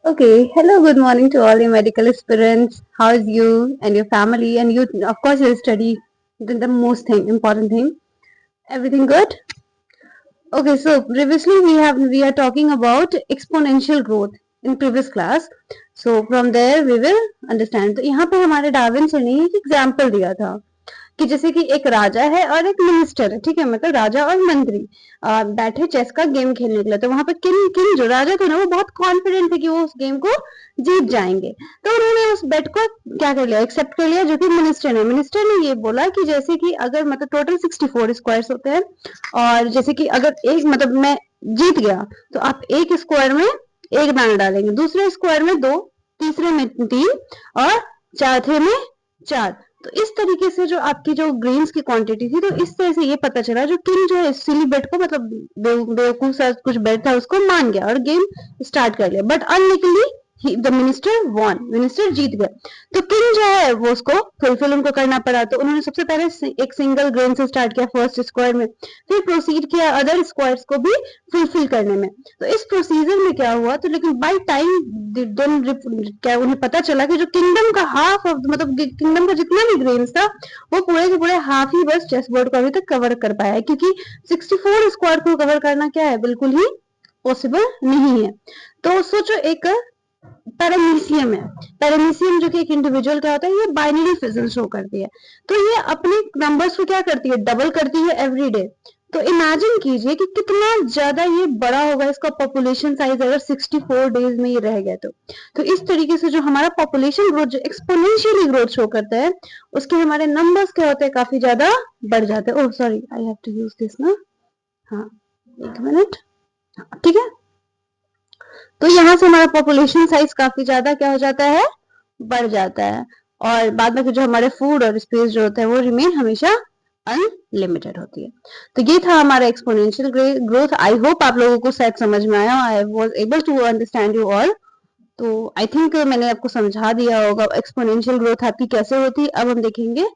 Okay, hello, good morning to all your medical aspirants. How's you and your family? And you, of course, you'll study the most important thing. Everything good? Okay, so previously we are talking about exponential growth in previous class. So from there we will understand. तो यहाँ पे हमारे Darwin sir ने एक example दिया था कि जैसे कि एक राजा है और एक मिनिस्टर है, ठीक है, मतलब राजा और मंत्री बैठे चेस का गेम खेलने के लिए। तो वहां पे किंग किंग जो राजा थे ना, वो बहुत कॉन्फिडेंट थे कि वो उस गेम को जीत जाएंगे। तो उन्होंने उस बेट को क्या कर लिया, एक्सेप्ट कर लिया, जो कि मिनिस्टर ने ये बोला कि जैसे कि अगर मतलब टोटल 64 स्क्वायर्स होते हैं, और जैसे कि अगर एक मतलब मैं जीत गया, तो आप एक स्क्वायर में एक दाना डालेंगे, दूसरे स्क्वायर में दो, तीसरे में तीन, और चौथे में चार। तो इस तरीके से जो आपकी जो ग्रेन्स की क्वांटिटी थी, तो इस तरह से ये पता चला जो किंग जो है सिली बेट को मतलब बेवकूफ सा कुछ बेट था उसको मान गया और गेम स्टार्ट कर लिया। But unlikely the minister won, minister जीत गया। तो किंग जो है वो उसको फुलफिल उनको करना पड़ा। तो उन्होंने सबसे पहले एक सिंगल ग्रेन से स्टार्ट किया फर्स्ट स्क्वायर में, फिर प्रोसीड किया अदर स्क्वायर्स को भी फुलफिल करने में। तो इस प्रोसीजर में क्या हुआ, तो लेकिन बाय टाइम क्या उन्हें पता चला कि जो किंगडम का हाफ ऑफ मतलब किंगडम का जितना भी ग्रेन्स था, वो पूरे के पूरे हाफ ही बस चेस बोर्ड को अभी तक कवर कर पाया है, क्योंकि 64 स्क्वायर को कवर करना क्या है, बिल्कुल ही पॉसिबल नहीं है। तो सोचो एक पैरामीशियम है, पैरामीशियम जो कि एक इंडिविजुअल क्या होता है, ये बाइनरी फिजल शो करती है। तो ये अपने नंबर्स को क्या करती है, डबल करती है एवरी डे। तो इमेजिन कीजिए कि कितना ज्यादा ये बड़ा होगा इसका पॉपुलेशन साइज अगर 64 डेज में ये रह गया। तो इस तरीके से जो हमारा पॉपुलेशन ग्रोथ जो एक्सपोनेंशियली ग्रोथ शो करता है, उसके हमारे नंबर्स क्या होते हैं, काफी ज्यादा बढ़ जाते हैं। Oh sorry, I have to use this ना। हाँ, एक मिनट। ठीक है, तो यहाँ से हमारा पॉपुलेशन साइज काफी ज्यादा क्या हो जाता है, बढ़ जाता है। और बाद में जो हमारे फूड और स्पेस जो होता है वो रिमेन हमेशा अनलिमिटेड होती है। तो ये था हमारा एक्सपोनेंशियल ग्रोथ। आई होप आप लोगों को शायद समझ में आया, I was able to understand you all. तो आई थिंक मैंने आपको समझा दिया होगा एक्सपोनेंशियल ग्रोथ आपकी कैसे होती है। अब हम देखेंगे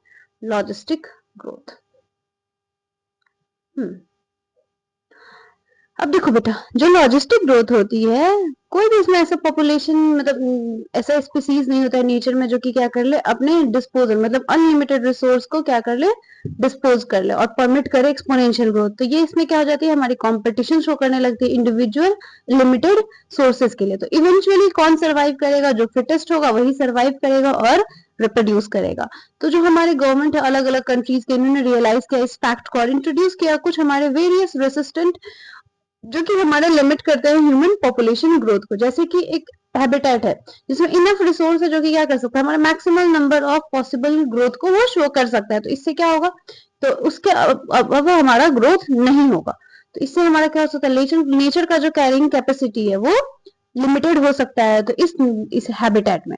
लॉजिस्टिक ग्रोथ। अब देखो बेटा, जो लॉजिस्टिक ग्रोथ होती है, कोई भी इसमें ऐसा पॉपुलेशन मतलब ऐसा स्पीसीज नहीं होता है नेचर में जो कि क्या कर ले अपने डिस्पोजल मतलब अनलिमिटेड रिसोर्स को क्या कर ले, डिस्पोज कर ले और परमिट करे एक्सपोनेंशियल ग्रोथ। तो ये इसमें क्या हो जाती है, हमारी कंपटीशन शो करने लगती है इंडिविजुअल लिमिटेड सोर्सेज के लिए। तो इवेंचुअली कौन सर्वाइव करेगा, जो फिटेस्ट होगा वही सर्वाइव करेगा और रिप्रोड्यूस करेगा। तो जो हमारे गवर्नमेंट है अलग अलग कंट्रीज के, इन्होंने रियलाइज किया इस फैक्ट को और इंट्रोड्यूस किया कुछ हमारे वेरियस रेसिस्टेंट जो कि हमारा लिमिट करते हैं ह्यूमन पॉपुलेशन ग्रोथ को। जैसे कि एक हैबिटेट है जिसमें इनफ रिसोर्स है जो कि क्या कर सकता है, हमारा maximum number of possible growth को वो शो कर सकता है। तो इससे क्या होगा, तो उसके अब हमारा ग्रोथ नहीं होगा। तो इससे हमारा क्या हो सकता है, नेचर का जो कैरिंग कैपेसिटी है वो लिमिटेड हो सकता है। तो इस हैबिटेट में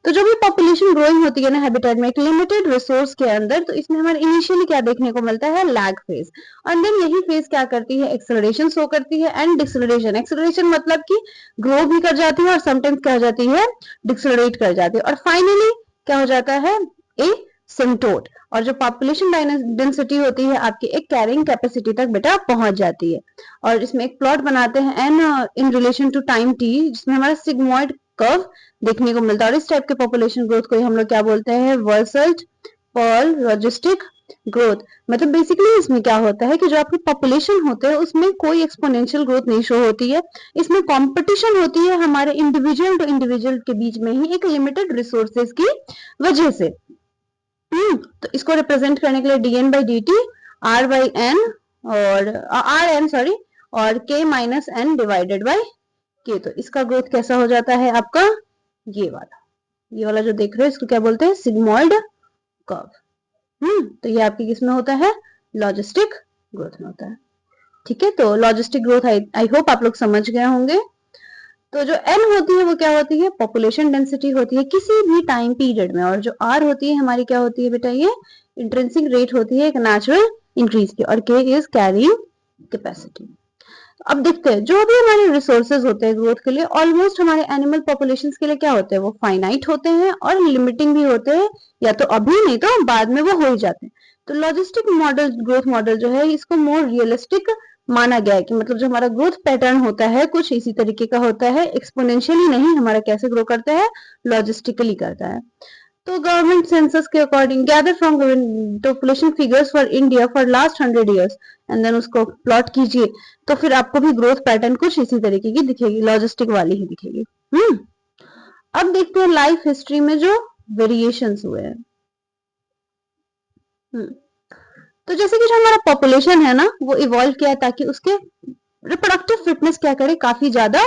तो जो भी पॉपुलेशन ग्रोइंग होती है ना हैबिटेट में एक लिमिटेड रिसोर्स के अंदर, तो इसमें हमारे इनिशियली क्या देखने को मिलता है, लैग फेज। और देन यही फेज क्या करती है, एक्सेलरेशन शो करती है एंड डिक्सेलरेशन। एक्सेलरेशन मतलब कि ग्रो भी कर जाती है और समटाइम्स क्या हो जाती है, डिक्सेलरेट कर जाती है। और फाइनली क्या हो जाता है, ए सिंटोट। और जो पॉपुलेशन डेंसिटी होती है आपकी एक कैरिंग कैपेसिटी तक बेटा पहुंच जाती है। और इसमें एक प्लॉट बनाते हैं N in relation to time T, जिसमें हमारा सिग्मोइड कर्व देखने को मिलता है। और इस टाइप के पॉपुलेशन ग्रोथ को हम लोग क्या बोलते हैं, वर्सल्ट पर्ल लॉजिस्टिक ग्रोथ। मतलब बेसिकली इसमें क्या होता है कि जो आपकी पॉपुलेशन होते हैं उसमें कोई एक्सपोनेंशियल ग्रोथ नहीं शो होती है, इसमें कंपटीशन होती है हमारे इंडिविजुअल टू इंडिविजुअल के बीच में ही एक लिमिटेड रिसोर्सेज की वजह से। तो इसको रिप्रेजेंट करने के लिए dn by dt r by n और आर एन सॉरी और k minus N divided by k। तो इसका ग्रोथ कैसा हो जाता है आपका, ये वाला जो देख रहे हो इसको क्या बोलते हैं, सिग्मोइड कर्व। तो ये आपकी किसमें होता है, लॉजिस्टिक ग्रोथ में होता है। ठीक है, तो लॉजिस्टिक ग्रोथ आई होप आप लोग समझ गए होंगे। तो जो n होती है वो क्या होती है, पॉपुलेशन डेंसिटी होती है किसी भी टाइम पीरियड में। और जो r होती है हमारी क्या होती है बेटा, ये इंट्रिंसिक रेट होती है एक नेचुरल इंक्रीज की। और k इज कैरिंग कैपेसिटी। अब देखते हैं जो भी हमारे रिसोर्सेज होते हैं ग्रोथ के लिए, ऑलमोस्ट हमारे एनिमल पॉपुलेशंस के लिए क्या होते हैं, वो फाइनाइट होते हैं और लिमिटिंग भी होते हैं, या तो अभी नहीं तो बाद में वो हो ही जाते हैं। तो लॉजिस्टिक मॉडल ग्रोथ मॉडल जो है इसको मोर रियलिस्टिक माना गया है कि मतलब जो हमारा ग्रोथ पैटर्न होता है कुछ इसी तरीके का होता है, एक्सपोनेंशियली नहीं, हमारा कैसे ग्रो करता है, लॉजिस्टिकली करता है। तो गवर्नमेंट सेंसस के according gather from population figures for India for last 100 years and then उसको प्लॉट कीजिए, तो फिर आपको भी ग्रोथ पैटर्न कुछ इसी तरीके की दिखेगी, लॉजिस्टिक वाली ही दिखेगी। अब देखते हैं लाइफ हिस्ट्री में जो वेरिएशंस हुए हैं। तो जैसे कि जो हमारा पॉपुलेशन है ना वो इवॉल्व किया ताकि उसके रिप्रोडक्टिव फिटनेस क्या करे, काफी ज्यादा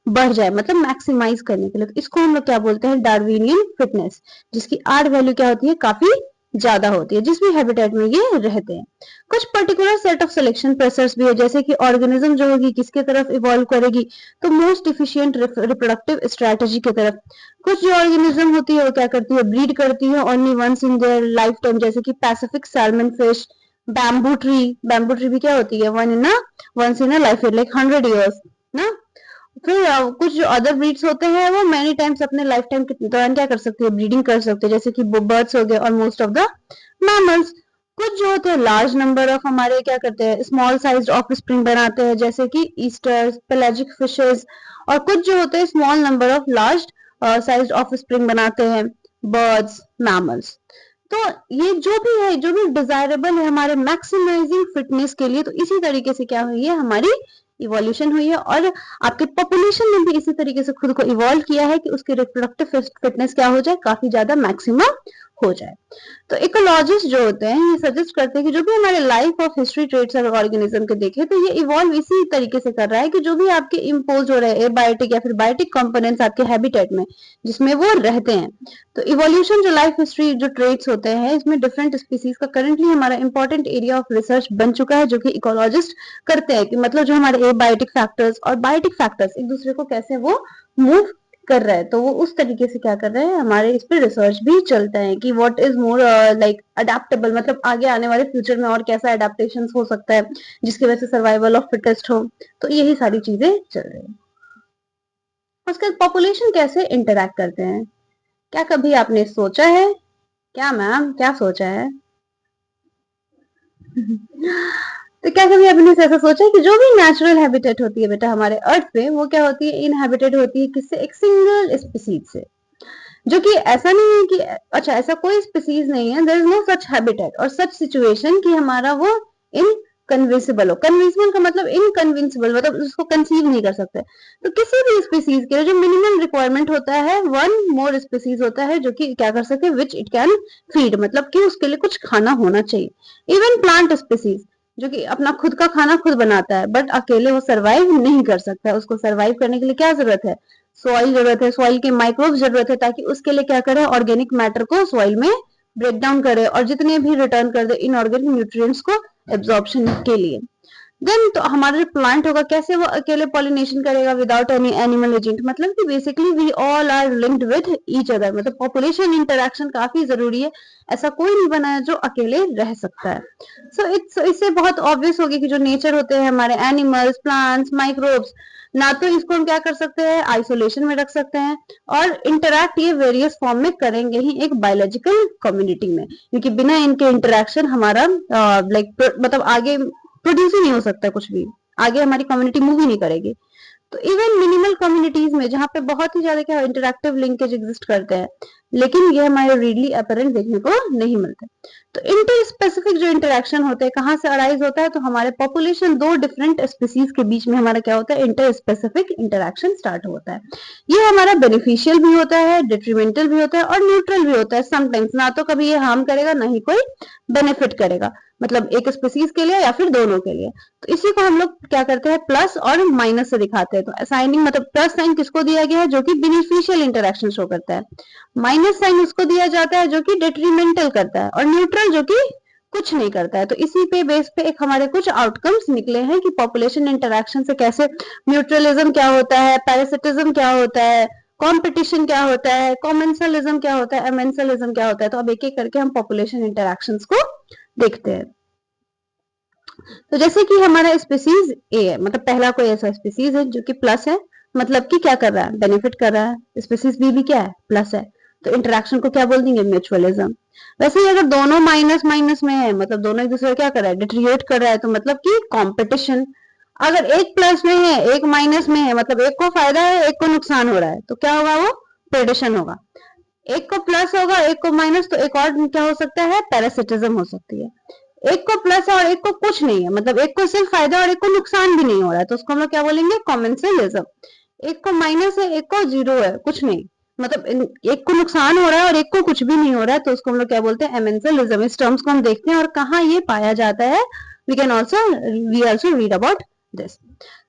बढ़ जाए, मतलब मैक्सिमाइज करने के लिए। तो इसको हम लोग क्या बोलते हैं, डार्विनियन फिटनेस, जिसकी आर वैल्यू क्या होती है, काफी ज्यादा होती है जिस भी हैबिटेट में ये रहते हैं। कुछ particular set of selection pressures भी है, जैसे कि ऑर्गेनिज्म जो होगी किसके तरफ इवॉल्व करेगी, तो मोस्ट इफिशिएंट रिप्रोडक्टिव स्ट्रेटेजी की तरफ। कुछ जो ऑर्गेनिज्म होती है वो क्या करती है, ब्रीड करती है only once in their lifetime, जैसे कि Pacific salmon fish, bamboo tree भी क्या होती है, once in a life, like 100 years ना। फिर कुछ जो अदर ब्रीड्स होते हैं वो मैनी टाइम्स अपने लाइफ टाइम के दौरान क्या कर सकते हैं, ब्रीडिंग कर सकते हैं, जैसे कि बर्ड्स हो गए और मोस्ट ऑफ द मैमल्स। कुछ जो होते हैं लार्ज नंबर ऑफ हमारे क्या करते हैं, स्मॉल साइज ऑफ स्प्रिंग बनाते हैं, जैसे कि ईस्टर्स, पेलाजिक फिशेस। और कुछ जो होते हैं small number of large size of spring बनाते हैं, बर्ड्स, मैमल्स। तो ये जो भी है, जो भी डिजायरेबल है हमारे मैक्सिमाइजिंग फिटनेस के लिए, तो इसी तरीके से क्या हुई है, हमारी इवोल्यूशन हुई है। और आपके पॉपुलेशन ने भी इसी तरीके से खुद को इवॉल्व किया है कि उसकी रिप्रोडक्टिव फिटनेस क्या हो जाए, काफी ज्यादा मैक्सिमम हो जाए। तो इकोलॉजिस्ट जो होते हैं ये सजेस्ट करते हैं कि जो भी हमारे लाइफ ऑफ हिस्ट्री ट्रेट्स अगर ऑर्गेनिज्म के देखें तो ये इवॉल्व इसी तरीके से कर रहा है कि जो भी आपके इम्पोज हो रहे हैं एबायोटिक या फिर बायोटिक कंपोनेंट्स आपके हैबिटेट में जिसमें वो रहते हैं। तो इवोल्यूशन जो लाइफ हिस्ट्री जो ट्रेट्स होते हैं इसमें डिफरेंट स्पीसीज का करंटली हमारा इंपॉर्टेंट एरिया ऑफ रिसर्च बन चुका है, जो कि इकोलॉजिस्ट करते हैं कि मतलब जो हमारे एबायोटिक फैक्टर्स और बायोटिक फैक्टर्स एक दूसरे को कैसे वो मूव कर रहा है, तो वो उस तरीके से क्या कर रहे हैं, हमारे इस पे रिसर्च भी चलता है कि what is more like adaptable, मतलब आगे आने वाले फ्यूचर में और कैसा अडेप्टेशन हो सकता है जिसकी वजह से सर्वाइवल ऑफ फिटेस्ट हो। तो यही सारी चीजें चल रही है। उसके बाद पॉपुलेशन कैसे इंटरैक्ट करते हैं, क्या कभी आपने सोचा है, क्या मैम क्या सोचा है? तो क्या कभी आपने ऐसा सोचा है कि जो भी नेचुरल हैबिटेट होती है बेटा हमारे अर्थ पे, वो क्या होती है, इनहैबिटेड होती है किससे, एक सिंगल स्पीसीज से, जो कि ऐसा नहीं है कि अच्छा ऐसा कोई स्पीसीज नहीं है, there is no such habitat और सच सिचुएशन कि हमारा वो इनकन्विंसिबल हो। कन्विंसिबल का मतलब इनकन्विंसिबल, मतलब उसको कंसीव नहीं कर सकते। तो किसी भी स्पीसीज के लिए जो मिनिमम रिक्वायरमेंट होता है, वन मोर स्पीसीज होता है जो कि क्या कर सके, विच इट कैन फीड, मतलब कि उसके लिए कुछ खाना होना चाहिए। इवन प्लांट स्पीसीज जो कि अपना खुद का खाना खुद बनाता है, बट अकेले वो सरवाइव नहीं कर सकता। उसको सरवाइव करने के लिए क्या जरूरत है, सॉइल जरूरत है, सॉइल के माइक्रोब जरूरत है, ताकि उसके लिए क्या करे, ऑर्गेनिक मैटर को सॉइल में ब्रेक डाउन करे और जितने भी रिटर्न कर दे इनऑर्गेनिक न्यूट्रिएंट्स को एब्जॉर्प्शन के लिए। देन तो हमारा जो प्लांट होगा कैसे वो अकेले पॉलिनेशन करेगा विदाउट एनी एनिमल एजेंट, मतलब कि basically we all are linked with each other, मतलब पॉपुलेशन इंटरेक्शन काफी जरूरी है। ऐसा कोई नहीं बना है जो अकेले रह सकता है। सो इट्स इससे बहुत ऑब्वियस होगी कि जो नेचर होते हैं हमारे एनिमल्स, प्लांट्स, माइक्रोब्स, ना तो इसको हम क्या कर सकते हैं, आइसोलेशन में रख सकते हैं, और इंटरैक्ट ये वेरियस फॉर्म में करेंगे ही एक बायोलॉजिकल कम्युनिटी में, क्योंकि बिना इनके इंटरेक्शन हमारा लाइक मतलब आगे प्रोड्यूस ही नहीं हो सकता कुछ भी, आगे हमारी कम्युनिटी मूव ही नहीं करेगी। तो इवन मिनिमल कम्युनिटीज में जहाँ पे बहुत ही ज्यादा क्या इंटरैक्टिव लिंकेज एग्जिस्ट करते हैं, लेकिन ये हमारे रीडली अपरेंट देखने को नहीं मिलते। तो इंटर स्पेसिफिक जो इंटरेक्शन होते हैं कहाँ से अराइज होता है, तो हमारे पॉपुलेशन दो डिफरेंट स्पीसीज के बीच में हमारा क्या होता है, इंटर स्पेसिफिक इंटरेक्शन स्टार्ट होता है। ये हमारा बेनिफिशियल भी होता है, डिट्रीमेंटल भी होता है और न्यूट्रल भी होता है समटाइम्स, ना तो कभी ये हार्म करेगा ना ही कोई बेनिफिट करेगा, मतलब एक स्पीसीज के लिए या फिर दोनों के लिए। तो इसी को हम लोग क्या करते हैं, प्लस और माइनस से दिखाते हैं। तो असाइनिंग मतलब प्लस साइन किसको दिया गया है, जो कि बेनिफिशियल इंटरेक्शन शो करता है, माइनस साइन उसको दिया जाता है जो कि डेट्रीमेंटल करता है, और न्यूट्रल जो कि कुछ नहीं करता है। तो इसी पे बेस पे एक हमारे कुछ आउटकम्स निकले हैं कि पॉपुलेशन इंटरेक्शन से कैसे म्यूचुअलिज्म क्या होता है, पैरासिटिज्म क्या होता है, कंपटीशन क्या होता है, कॉमेंसलिज्म क्या होता है, एमेंसलिज्म क्या होता है। तो अब एक एक करके हम पॉपुलेशन इंटरेक्शंस को देखते हैं। तो जैसे कि हमारा स्पीसीज ए है, मतलब पहला कोई ऐसा स्पीसीज है जो कि प्लस है, मतलब कि क्या कर रहा है, बेनिफिट कर रहा है। स्पीसीज बी भी क्या है, प्लस है, तो इंटरेक्शन को क्या बोल देंगे, म्यूचुअलिज्म। वैसे ही अगर दोनों माइनस माइनस में है, मतलब दोनों एक दूसरे को क्या कर रहा है, डिट्रिएट कर रहा है, तो मतलब कि कॉम्पिटिशन। अगर एक प्लस में है एक माइनस में है, मतलब एक को फायदा है एक को नुकसान हो रहा है, तो क्या होगा, वो प्रेडेशन होगा। एक को प्लस होगा एक को माइनस, तो एक और क्या हो सकता है, पैरासिटिज्म हो सकती है। एक को प्लस और एक को कुछ नहीं है, मतलब एक को सिर्फ फायदा और एक को नुकसान भी नहीं हो रहा है, तो उसको हम लोग क्या बोलेंगे, कॉमेंसलिज्म। एक को माइनस है एक को जीरो है, कुछ नहीं, मतलब एक को नुकसान हो रहा है और एक को कुछ भी नहीं हो रहा है, तो उसको हम लोग क्या बोलते हैं, एमेंसलिज्म। इस टर्म्स को हम देखते हैं और कहाँ ये पाया जाता है, we also read about this.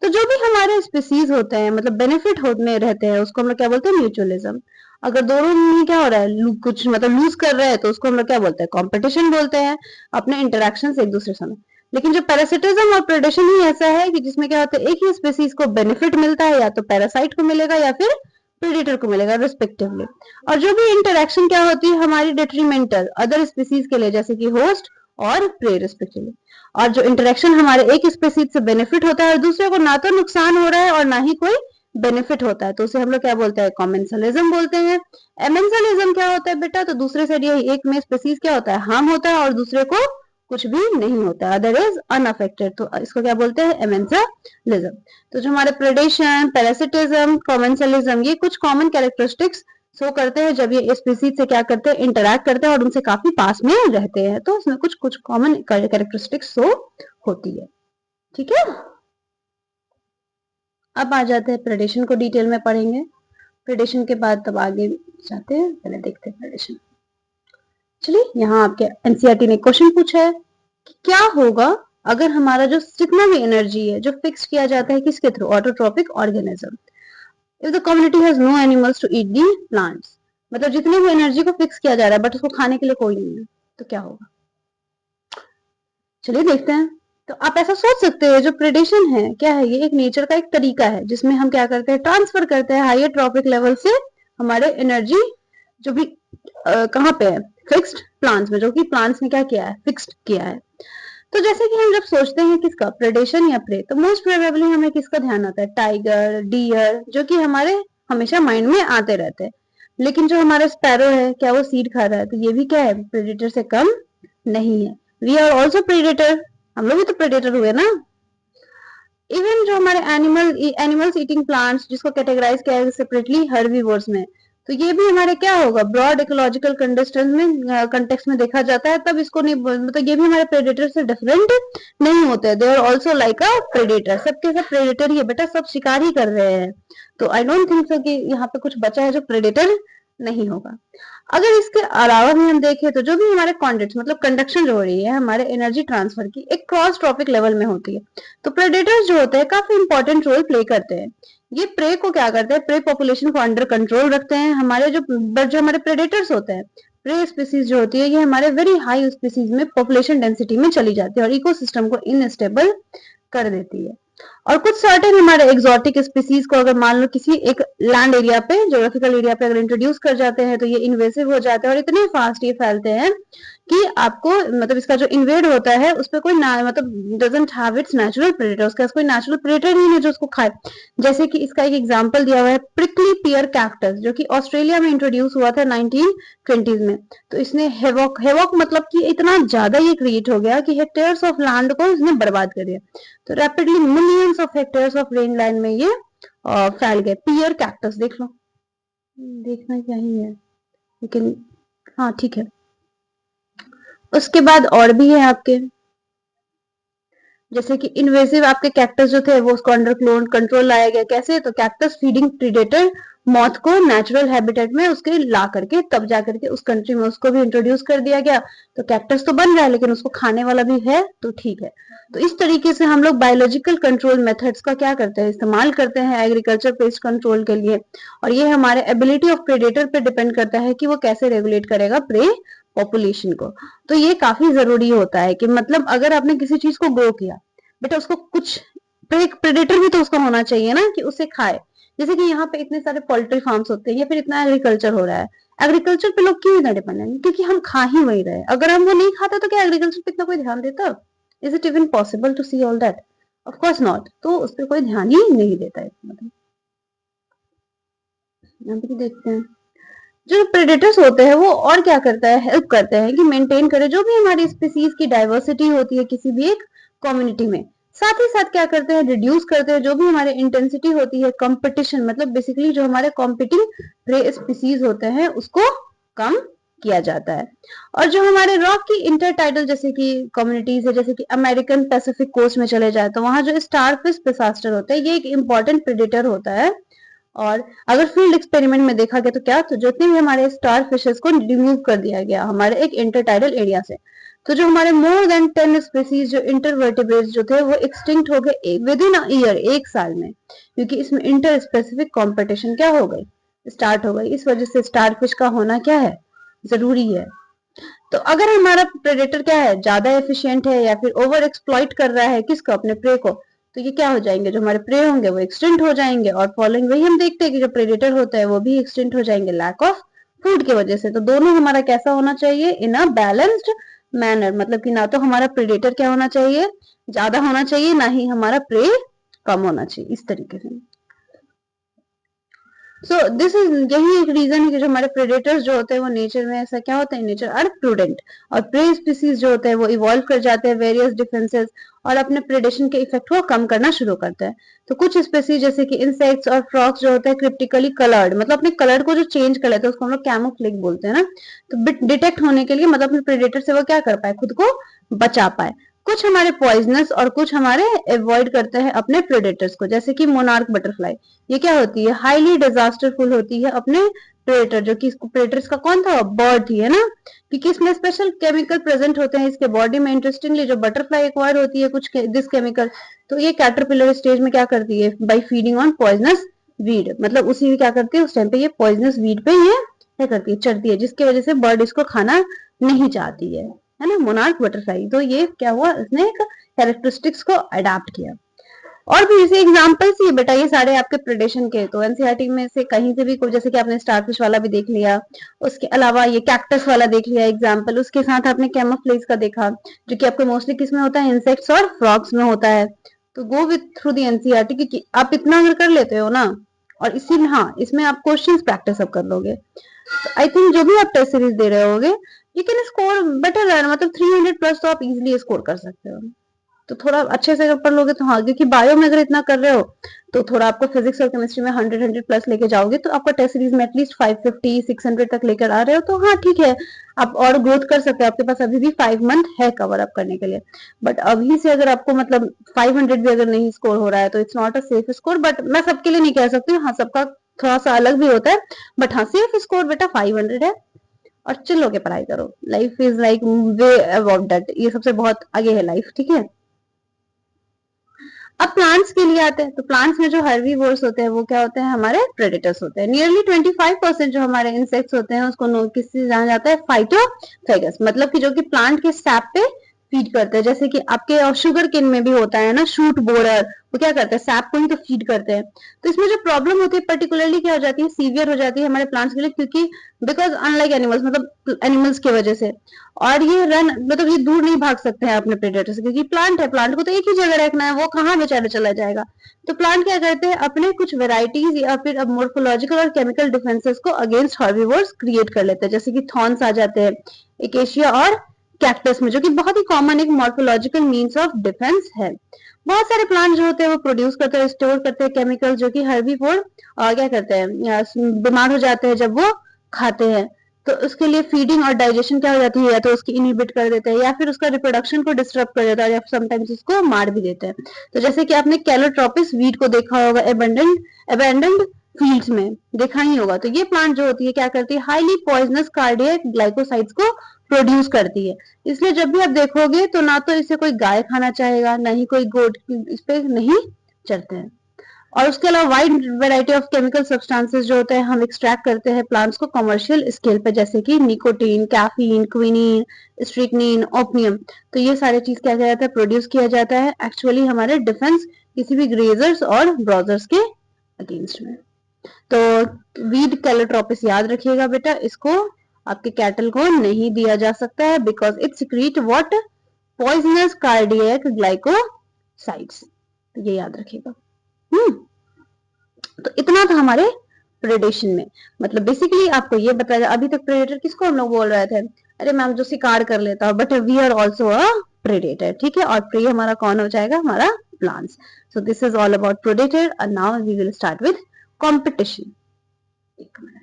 तो जो भी हमारे स्पीसीज होते हैं, मतलब बेनिफिट होने रहते हैं, उसको हम लोग क्या बोलते हैं, म्यूचुअलिज्म। अगर दोनों में क्या हो रहा है, कुछ मतलब लूज कर रहे हैं, तो उसको हम लोग क्या बोलते हैं, कंपटीशन बोलते हैं, अपने इंटरेक्शन एक दूसरे से। लेकिन जो पैरासिटिज्म और प्रेडेशन ही ऐसा है कि जिसमें क्या होता है, एक ही स्पीसीज को बेनिफिट मिलता है, या तो पैरासाइट को मिलेगा या फिर प्रेडेटर को मिलेगा रिस्पेक्टिवली। और जो भी इंटरेक्शन क्या होती है हमारी डेट्रीमेंटल अदर स्पीसीज के लिए, जैसे कि होस्ट और प्रे रिस्पेक्टिवली। और जो इंटरेक्शन हमारे एक स्पीसीज से बेनिफिट होता है और दूसरे को ना तो नुकसान हो रहा है और ना ही कोई बेनिफिट होता है, तो उसे हम लोग क्या बोलते हैं, कॉमेंसलिज्म बोलते हैं। एमेंसलिज्म क्या होता है बेटा, तो दूसरे से एक में स्पीसीज क्या होता है, हार्म होता है और दूसरे को कुछ भी नहीं होता, अदर इज अनअफेक्टेड, तो इसको क्या बोलते हैं, एमेंसलिज्म। तो जो हमारे प्रेडेशन, पैरासिटिज्म, कॉमेंसलिज्म, ये कुछ कॉमन कैरेक्टरिस्टिक्स शो करते हैं जब ये स्पीसीज से क्या करते हैं, इंटरैक्ट करते हैं और उनसे काफी पास में रहते हैं, तो इसमें कुछ कुछ कॉमन कैरेक्टरिस्टिक्स शो होती है। ठीक है, अब आ जाते हैं प्रेडेशन को डिटेल में पढ़ेंगे। प्रेडेशन के बाद तब आगे जाते हैं, पहले देखते हैं प्रेडेशन। चलिए, यहाँ आपके एनसीईआरटी ने क्वेश्चन पूछा है कि क्या होगा अगर हमारा जो जितना भी एनर्जी है जो फिक्स किया जाता है किसके through, autotrophic organism. If the community has no animals to eat the plants, मतलब जितनी भी एनर्जी को फिक्स किया जा रहा है बट उसको खाने के लिए कोई नहीं है, तो क्या होगा। चलिए देखते हैं। तो आप ऐसा सोच सकते हैं, जो प्रेडेशन है क्या है, ये एक नेचर का एक तरीका है जिसमें हम क्या करते हैं, ट्रांसफर करते हैं हायर ट्रॉपिक लेवल से हमारे एनर्जी जो भी कहाँ पे है, फिक्स्ड प्लांट्स में, जो कि प्लांट्स ने क्या किया है, फिक्स्ड किया है। तो जैसे कि हम जब सोचते हैं किसका, प्रेडेशन या प्रे, तो मोस्ट प्रोबेबली हमें किसका ध्यान आता है, टाइगर, डियर, जो कि हमारे हमेशा माइंड में आते रहते हैं। लेकिन जो हमारा स्पैरो है, क्या वो सीड खा रहा है, तो ये भी क्या है, प्रेडेटर से कम नहीं है। वी आर ऑल्सो प्रेडेटर, हम लोग भी तो प्रेडेटर हुए ना। इवन जो हमारे एनिमल्स ईटिंग प्लांट्स, जिसको कैटेगराइज किया है सेपरेटली हर्बीवोर्स में, तो ये भी हमारे क्या होगा, ब्रॉड इकोलॉजिकल कंटेक्स्ट में देखा जाता है, तब इसको नहीं मतलब ये भी हमारे प्रेडेटर से डिफरेंट नहीं होते, they are also like a predator, सबके सब प्रेडेटर ही है बेटा, सब शिकार ही कर रहे हैं। तो आई डोंट थिंक सो कि यहाँ पे कुछ बचा है जो प्रेडेटर नहीं होगा। अगर इसके अलावा भी हम देखें तो जो भी हमारे कॉन्टेक्ट मतलब कंडक्शन जो हो रही है हमारे एनर्जी ट्रांसफर की, एक क्रॉस ट्रॉपिक लेवल में होती है। तो प्रेडेटर्स जो होते हैं काफी इंपॉर्टेंट रोल प्ले करते हैं। ये प्रे को क्या करते हैं, प्रे पॉपुलेशन को अंडर कंट्रोल रखते हैं। हमारे जो हमारे प्रेडेटर्स होते हैं, प्रे स्पीसीज जो होती है, ये हमारे वेरी हाई स्पीसीज में पॉपुलेशन डेंसिटी में चली जाती है और इकोसिस्टम को इनस्टेबल कर देती है। और कुछ सर्टेन हमारे एक्सोटिक स्पीसीज को अगर मान लो किसी एक लैंड एरिया पे, ज्योग्राफिकल एरिया पे अगर इंट्रोड्यूस कर जाते हैं, तो ये इन्वेसिव हो जाते हैं और इतने फास्ट ये फैलते हैं कि आपको मतलब इसका जो इन्वेड होता है उस पर कोई मतलब doesn't have it's natural predator, उसका कोई नेचुरल प्रेडेटर ही नहीं जो उसको खाए। जैसे कि इसका एक एग्जांपल दिया हुआ है, प्रिकली पियर कैक्टस, जो कि ऑस्ट्रेलिया में इंट्रोड्यूस हुआ था 1920s में। तो इसने हेवॉक हेवॉक मतलब कि इतना ज्यादा ये क्रिएट हो गया कि हेक्टेयर्स ऑफ लैंड को इसने बर्बाद कर दिया। तो rapidly millions of hectares of rain land में ये फैल गए। पियर कैक्टस देख लो, देखना क्या ही है लेकिन, हाँ ठीक है। उसके बाद और भी है आपके, जैसे कि इन्वेसिव आपके कैक्टस जो थे वो उसको अंडर कंट्रोल लाया गया। कैसे, तो कैक्टस फीडिंग प्रीडेटर मॉथ को नेचुरल हैबिटेट में उसके ला करके तब जा करके उस कंट्री में उसको भी इंट्रोड्यूस कर दिया गया। तो कैक्टस तो बन रहा है लेकिन उसको खाने वाला भी है, तो ठीक है। तो इस तरीके से हम लोग बायोलॉजिकल कंट्रोल मेथड्स का क्या करते हैं, इस्तेमाल करते हैं एग्रीकल्चर पेस्ट कंट्रोल के लिए। और ये हमारे एबिलिटी ऑफ प्रेडेटर पे डिपेंड करता है कि वो कैसे रेगुलेट करेगा प्रे पॉपुलेशन को। तो ये काफी जरूरी होता है कि मतलब अगर आपने किसी चीज को ग्रो किया बेटा, उसको कुछ प्रेडेटर भी तो उसका होना चाहिए ना कि उसे खाए। जैसे कि यहाँ पे इतने सारे पोल्ट्री फार्म्स होते हैं या फिर इतना एग्रीकल्चर हो रहा है, एग्रीकल्चर पे लोग क्यों इतना डिपेंडेंट, क्योंकि हम खा ही वही रहे। अगर हम वो नहीं खाते तो क्या एग्रीकल्चर पे इतना कोई ध्यान देता, is it even possible to see all that, of course not. तो उस पर कोई ध्यान ही नहीं देता है मतलब। यहाँ पे देखते हैं जो प्रेडेटर्स होते हैं वो और क्या करता है, हेल्प करते हैं कि मेंटेन करे जो भी हमारी स्पीसीज की डाइवर्सिटी होती है किसी भी एक कम्युनिटी में। साथ ही साथ क्या करते हैं, रिड्यूस करते हैं जो भी हमारे इंटेंसिटी होती है कंपटीशन, मतलब बेसिकली जो हमारे कॉम्पिटिंग प्रे स्पीसीज होते हैं उसको कम किया जाता है। और जो हमारे रॉक की इंटरटाइडल जैसे कि कम्युनिटीज है, जैसे कि अमेरिकन पैसिफिक कोस्ट में चले जाए तो वहां जो स्टारफिश डिसास्टर होता है ये एक इंपॉर्टेंट प्रेडेटर होता है। और अगर फील्ड एक्सपेरिमेंट में देखा गया तो क्या, तो जितने भी हमारे स्टार फिशेस को रिमूव कर दिया गया हमारे एक इंटरटाइडल एरिया से, तो जो हमारे मोर देन 10 स्पीसीज जो इंटरवर्टिब्रेट्स जो थे वो एक्सटिंक्ट हो गए विद इन अ ईयर, एक साल में, क्योंकि इसमें इंटर स्पेसिफिक कॉम्पिटिशन क्या हो गई, स्टार्ट हो गई। इस वजह से स्टारफिश का होना क्या है, जरूरी है। तो अगर हमारा प्रेडेटर क्या है, ज्यादा एफिशिएंट है या फिर ओवर एक्सप्लॉइट कर रहा है किसको, अपने प्रे को, तो ये क्या हो जाएंगे, जो हमारे प्रे होंगे वो एक्सटेंट हो जाएंगे। और फॉलोइंग वही हम देखते हैं कि जो प्रेडेटर होता है वो भी एक्सटेंट हो जाएंगे लैक ऑफ फूड की वजह से। तो दोनों हमारा कैसा होना चाहिए, इन अ बैलेंस्ड मैनर, मतलब कि ना तो हमारा प्रेडेटर क्या होना चाहिए, ज्यादा होना चाहिए, ना ही हमारा प्रे कम होना चाहिए, इस तरीके से। सो दिस इज, यही एक रीजन है कि जो हमारे प्रेडेटर्स जो होते हैं वो नेचर में ऐसा क्या होता है, नेचर आर प्रूडेंट, और प्रे स्पीसीज जो होते हैं वो इवॉल्व कर जाते हैं वेरियस डिफेंसेस और अपने प्रेडेशन के इफेक्ट को कम करना शुरू करते हैं। तो कुछ स्पीसीज जैसे कि इंसेक्ट्स और फ्रॉग्स जो होते हैं क्रिप्टिकली कलर्ड, मतलब अपने कलर को जो चेंज कर लेते हैं उसको हम लोग कैमोफ्लेज बोलते हैं ना, तो डिटेक्ट होने के लिए मतलब अपने प्रेडेटर से वो क्या कर पाए, खुद को बचा पाए। कुछ हमारे पॉइजनस और कुछ हमारे अवॉइड करते हैं अपने प्रेडेटर्स को, जैसे कि मोनार्क बटरफ्लाई, ये क्या होती है, हाईली डिजास्टरफुल होती है अपने प्रेडेटर, जो कि इसको प्रेडेटर्स का कौन था, बर्ड थी, है ना, क्योंकि इसमें स्पेशल केमिकल प्रेजेंट होते हैं इसके बॉडी में। इंटरेस्टिंगली जो बटरफ्लाई एक्वायर होती है कुछ दिस केमिकल, तो ये कैटरपिलर स्टेज में क्या करती है, by feeding on poisonous weed, मतलब उसी में क्या करती है उस टाइम पे ये पॉइजनस वीड पे ये क्या करती है, चढ़ती है, जिसकी वजह से बर्ड इसको खाना नहीं चाहती है ना, मोनार्क बटरफ्लाई। तो ये क्या हुआ, इसने एक कैरेक्टरिस्टिक्स को अडाप्ट किया। और भी जैसे एग्जांपल्स ही बेटा ये सारे आपके प्रेडेशन के, तो एनसीईआरटी में से कहीं से भी कोई, जैसे कि आपने स्टारफिश वाला भी देख लिया, उसके अलावा ये कैक्टस वाला देख लिया एग्जांपल, उसके साथ आपने कैमोफ्लेज का देखा जो कि आपको मोस्टली किस में होता है, इंसेक्ट्स और फ्रॉग्स में होता है। तो go with through the NCERT, क्योंकि आप इतना अगर कर लेते हो ना, और इसी में हाँ इसमें आप क्वेश्चंस प्रैक्टिस अब कर लोगे, तो आई थिंक जो भी आप टेस्ट सीरीज दे रहे होगे यू कैन स्कोर बेटर, मतलब 300 प्लस तो आप इजिली स्कोर कर सकते हो। तो थोड़ा अच्छे से अगर पढ़ लोगे तो हाँ, क्योंकि बायो में अगर इतना कर रहे हो तो थोड़ा आपको फिजिक्स और केमिस्ट्री में 100 प्लस लेके जाओगे तो आपका टेस्ट सीरीज में एटलीस्ट 550 600 तक लेकर आ रहे हो, तो हाँ ठीक है, आप और ग्रोथ कर सकते हो, आपके पास अभी भी 5 मंथ है कवर अप करने के लिए। बट अभी से अगर आपको मतलब 500 भी अगर नहीं स्कोर हो रहा है तो it's not a safe score. But मैं सबके लिए नहीं कह सकती हूँ, हाँ सबका थोड़ा सा अलग भी होता है, बट हाँ सेफ स्कोर बेटा 500 है। और चिल होके पढ़ाई करो, life is like way about that, ये सबसे बहुत आगे है लाइफ, ठीक है। अब प्लांट्स के लिए आते हैं, तो प्लांट्स में जो हर्बीवोर्स होते हैं वो क्या होते हैं, हमारे प्रेडेटर्स होते हैं। नियरली 25% जो हमारे इंसेक्ट्स होते हैं उसको किससे जाना जाता है, फाइटोफेगस, मतलब कि जो कि प्लांट के सैप पे फीड करते हैं। जैसे कि आपके शुगर केन में भी होता है ना, शूट बोरर, वो क्या करते हैं, सैप को ही तो फीड करते हैं। तो इसमें जो प्रॉब्लम होती है पर्टिकुलरली क्या हो जाती है, सीवियर हो जाती है हमारे प्लांट्स के लिए, क्योंकि बिकॉज अनलाइक एनिमल्स, मतलब एनिमल्स की वजह से। और ये रन, मतलब ये दूर नहीं भाग सकते हैं अपने प्रेडेटर से, क्योंकि प्लांट है, प्लांट को तो एक ही जगह रखना है, वो कहाँ बेचारा चला जाएगा। तो प्लांट क्या करते हैं, अपने कुछ वेराइटीज या फिर अब मोर्फोलॉजिकल और केमिकल डिफेंसेस को अगेंस्ट हर्बीवोर्स क्रिएट कर लेते हैं, जैसे कि थॉर्न्स आ जाते हैं एकेशिया और कैक्टस में, जो कि बहुत ही कॉमन एक मॉर्फोलॉजिकल मीन्स ऑफ डिफेंस है। बहुत सारे प्लांट जो होते हैं वो प्रोड्यूस करते हैं, स्टोर करते हैं केमिकल, जो कि हर्बीवोर क्या करते हैं, बीमार हो जाते हैं जब वो खाते हैं। तो उसके लिए फीडिंग और डाइजेशन क्या हो जाती है, या तो उसकी इनहिबिट कर देते हैं या फिर उसका रिप्रोडक्शन को डिस्टर्ब कर देता है, या समटाइम्स उसको मार भी देते हैं। तो जैसे कि आपने कैलोट्रोपिस वीट को देखा होगा अबेंडेंड फील्ड्स में देखा ही होगा। तो ये प्लांट जो होती है क्या करती है, हाईली पॉइजनस कार्डियक ग्लाइकोसाइड्स को प्रोड्यूस करती है। इसलिए जब भी आप देखोगे तो ना तो इसे कोई गाय खाना चाहेगा, ना ही कोई गोट, इस पे नहीं चढ़ते हैं। और उसके अलावा wide variety of chemical substances जो होते हैं हम एक्सट्रैक्ट करते हैं प्लांट्स को कमर्शियल स्केल पे, जैसे कि निकोटीन, कैफीन, क्विनीन, स्ट्रिक्नीन, ओपियम। तो ये सारे चीज क्या किया जाता है, प्रोड्यूस किया जाता है एक्चुअली हमारे डिफेंस किसी भी ग्रेजर्स और ब्राउजर्स के अगेंस्ट में। तो वीड कैलोट्रोपिस याद रखिएगा बेटा, इसको आपके कैटल को नहीं दिया जा सकता है because it secrete what, poisonous cardiac glycosides, ये याद रखिएगा। तो इतना था हमारे प्रेडेशन में। मतलब बेसिकली आपको ये बताया, अभी तक प्रेडेटर किसको हम लोग बोल रहे थे, अरे मैम जो शिकार कर लेता है, but we are also a predator, ठीक है, और प्रे हमारा कौन हो जाएगा, हमारा plants. So this is all about predator and now we will start with competition. एक मिनट,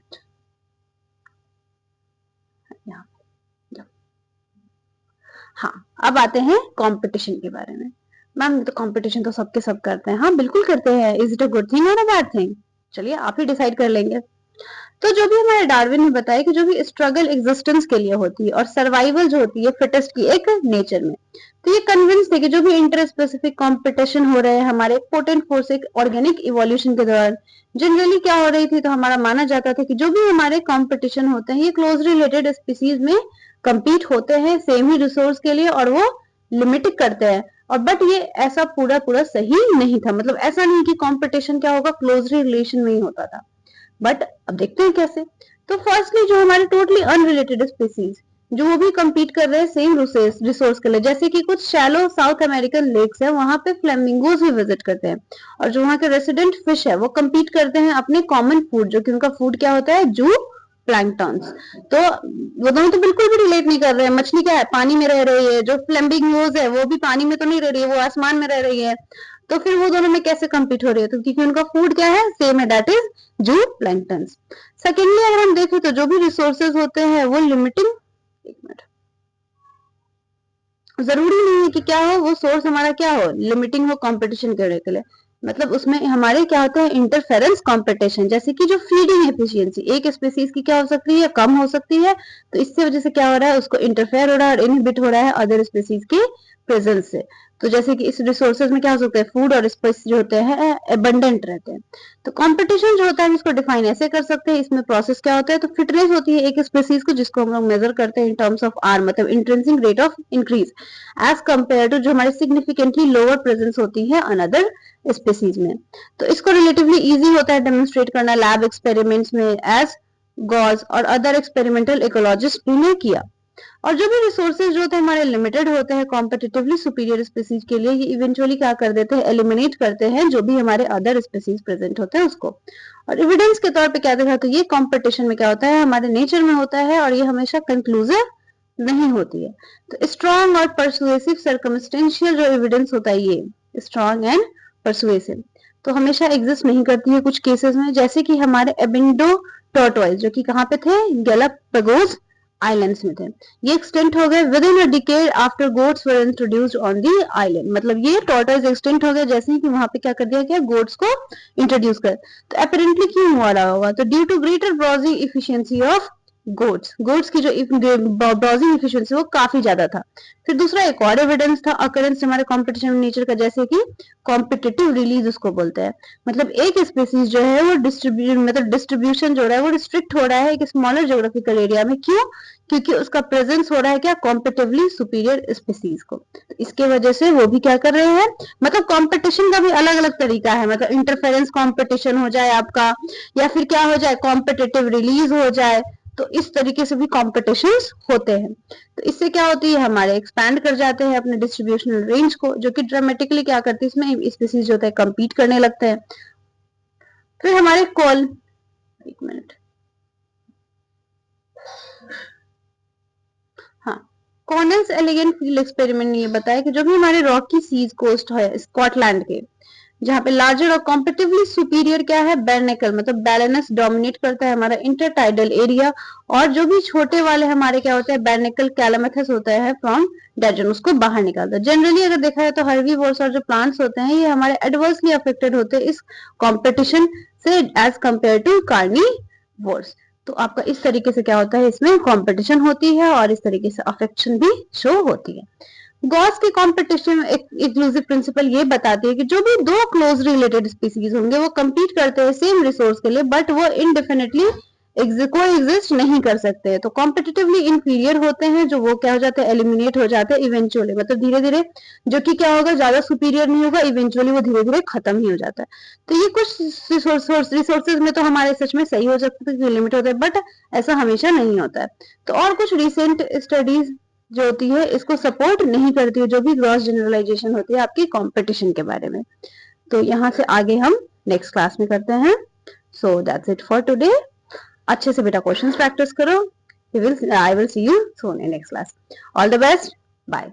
हाँ, अब आते हैं कंपटीशन के बारे में। मैम तो कंपटीशन तो सबके सब करते हैं, हाँ बिल्कुल करते हैं, is it a good thing और अ बैड थिंग, चलिए आप ही डिसाइड कर लेंगे। तो जो भी हमारे डार्विन ने बताया कि जो भी स्ट्रगल एग्जिस्टेंस के लिए होती है और सर्वाइवल जो होती है फिटेस्ट की एक नेचर में, तो ये कन्विंस थे कि जो भी इंटर स्पेसिफिक कंपटीशन हो रहे हैं हमारे पोटेंट फोर्स एक ऑर्गेनिक इवोल्यूशन के दौरान जनरली क्या हो रही थी, तो हमारा माना जाता था कि जो भी हमारे कंपटीशन होते हैं ये क्लोज रिलेटेड स्पीसीज में compete होते हैं सेम ही रिसोर्स के लिए और वो लिमिटेड करते हैं, और बट ये ऐसा पूरा पूरा सही नहीं था, मतलब ऐसा नहीं कि कंपटीशन क्या होगा क्लोजली रिलेशन में ही होता था, बट अब देखते हैं कैसे। तो फर्स्टली जो हमारे टोटली अनरिलेटेड स्पीसीज जो वो भी compete कर रहे हैं सेम रिसोर्स के लिए, जैसे कि कुछ शैलो साउथ अमेरिकन लेक्स है वहां पे फ्लेमिंगोज भी विजिट करते हैं, और जो वहाँ के रेसिडेंट फिश है वो compete करते हैं अपने कॉमन फूड, जो कि उनका फूड क्या होता है, जू प्लैंकटॉन्स। तो वो दोनों तो बिल्कुल भी रिलेट नहीं कर रहे हैं, मछली क्या है पानी में रह रही है, जो फ्लेमिंगोज है वो भी पानी में तो नहीं रह रही है, वो आसमान में रह रही है, तो फिर वो दोनों में कैसे compete हो रही है, तो क्योंकि उनका फूड क्या है, सेम है, दैट इज जू प्लैंकटन। सेकेंडली अगर हम देखें तो जो भी रिसोर्सेज होते हैं वो लिमिटिंग, एक मिनट, जरूरी नहीं है कि क्या हो वो सोर्स हमारा क्या हो, लिमिटिंग हो कंपटीशन करने के लिए, मतलब उसमें हमारे क्या होता है इंटरफेरेंस कंपटीशन, जैसे कि जो फीडिंग एफिशिएंसी एक स्पीसीज की क्या हो सकती है, कम हो सकती है, तो इससे वजह से क्या हो रहा है, उसको इंटरफेयर हो रहा है और इनहिबिट हो रहा है अदर स्पीसीज के प्रेजेंस से। तो जैसे कि इस रिसोर्सेज में क्या हो सकता है, फूड और स्पेस जो होते हैं एबंडेंट रहते हैं। तो कंपटीशन जो होता है इसको डिफाइन ऐसे कर सकते हैं, इसमें प्रोसेस क्या होता है, तो फिटनेस होती है एक स्पीसीज को जिसको हम लोग मेजर करते हैं इन टर्म्स ऑफ आर, मतलब intrinsic rate of increase as compare to जो हमारे सिग्निफिकेंटली लोअर प्रेजेंस होती है अनदर स्पीसीज में। तो इसको रिलेटिवली इजी होता है डेमोन्स्ट्रेट करना लैब एक्सपेरिमेंट्स में, एज गॉज और अदर एक्सपेरिमेंटल इकोलॉजिस्ट ने किया। और जो भी रिसोर्सेज जो होते हैं हमारे लिमिटेड होते हैं कॉम्पिटिटिवली सुपीरियर स्पीसीज के लिए, ये इवेंचुअली क्या कर देते हैं, एलिमिनेट करते हैं जो भी हमारे अदर स्पीसीज प्रेजेंट होते हैं उसको। और एविडेंस के तौर पे क्या देखा, तो ये कंपटीशन में क्या होता है, हमारे नेचर में होता है और ये हमेशा कंक्लूसिव नहीं होती है। तो स्ट्रॉन्ग और परसुएसिव सर्कमस्टेंशियल जो एविडेंस होता है ये स्ट्रॉन्ग एंड परसुएसिव तो हमेशा एग्जिस्ट नहीं करती है कुछ केसेस में, जैसे कि हमारे एबिंडो टॉर्टोइस जो कि कहाँ पे थे, गैलापागोस आइलैंड्स में थे, ये एक्सटेंट हो गए with in a decade after goats were introduced on the island, मतलब ये टॉर्टोइस एक्सटेंट हो गया जैसे ही कि वहां पे क्या कर दिया गया, गोट्स को इंट्रोड्यूस कर। तो अपेरेंटली क्यों हुआ रहा होगा, तो due to greater browsing efficiency of goats की जो ब्राउजिंग एफिशिएंसी वो काफी ज्यादा था। फिर दूसरा एक और एविडेंस था अकरेंस हमारे कंपटीशन नेचर का, जैसे कि कॉम्पिटिटिव रिलीज उसको बोलते हैं, मतलब एक स्पीसीज जो है वो डिस्ट्रीब्यूशन जो रहा है वो रिस्ट्रिक्ट हो रहा है एक स्मॉलर ज्योग्राफिकल एरिया में, क्यों, क्योंकि उसका प्रेजेंस हो रहा है क्या, कॉम्पिटिटिवली सुपीरियर स्पीसीज को, तो इसके वजह से वो भी क्या कर रहे हैं, मतलब कंपटीशन का भी अलग अलग तरीका है, मतलब इंटरफेरेंस कंपटीशन हो जाए आपका, या फिर क्या हो जाए कॉम्पिटिटिव रिलीज हो जाए, तो इस तरीके से भी कॉम्पिटिशन्स होते हैं। तो इससे क्या होती है, हमारे एक्सपैंड कर जाते हैं अपने डिस्ट्रीब्यूशनल रेंज को, जो कि ड्रामेटिकली क्या करती है, इसमें स्पीसीज जो होता है कम्पीट करने लगते हैं। फिर हमारे कॉल, एक मिनट, हाँ, कॉर्नेल्स एलिगेंट फील्ड एक्सपेरिमेंट ने ये बताया कि जो भी हमारे रॉकी सीज कोस्ट है स्कॉटलैंड के, जहाँ पे लार्जर और कॉम्पिटिटिवली सुपीरियर क्या है, बैरनेकल, मतलब बैलेंस डोमिनेट करता है हमारा इंटरटाइडल एरिया, और जो भी छोटे वाले हमारे क्या होते हैं, बैरनेकल कैलामेथस होता है फ्रॉम डेजन, उसको बाहर निकालता है। जनरली अगर देखा जाए तो हर्बीवोर्स और जो प्लांट्स होते हैं ये हमारे एडवर्सली अफेक्टेड होते हैं इस कॉम्पिटिशन से एज कंपेयर टू कार्निवोर्स। तो आपका इस तरीके से क्या होता है, इसमें कंपटीशन होती है और इस तरीके से अफेक्शन भी शो होती है। गॉस के कंपटीशन एक्सक्लूसिव प्रिंसिपल ये बताती है कि जो भी दो क्लोज रिलेटेड स्पीसीज होंगे वो compete करते हैं सेम रिसोर्स के लिए, बट वो इंडेफिनेटली को एग्जिस्ट नहीं कर सकते, तो कॉम्पिटिटिवली इंफीरियर होते हैं जो वो क्या हो जाते हैं, एलिमिनेट हो जाते हैं इवेंचुअली, मतलब धीरे धीरे, जो कि क्या होगा, ज्यादा सुपीरियर नहीं होगा, इवेंचुअली वो धीरे धीरे खत्म ही हो जाता है। तो ये कुछ रिसोर्सेज में तो हमारे सच में सही हो सकता है, लिमिट होता है, बट ऐसा हमेशा नहीं होता है। तो और कुछ रिसेंट स्टडीज जो होती है इसको सपोर्ट नहीं करती है, जो भी ग्रॉस जनरलाइजेशन होती है आपकी कंपटीशन के बारे में। तो यहाँ से आगे हम नेक्स्ट क्लास में करते हैं। So that's it for today. अच्छे से बेटा क्वेश्चंस प्रैक्टिस करो। I will see you soon in next class. All the best, bye.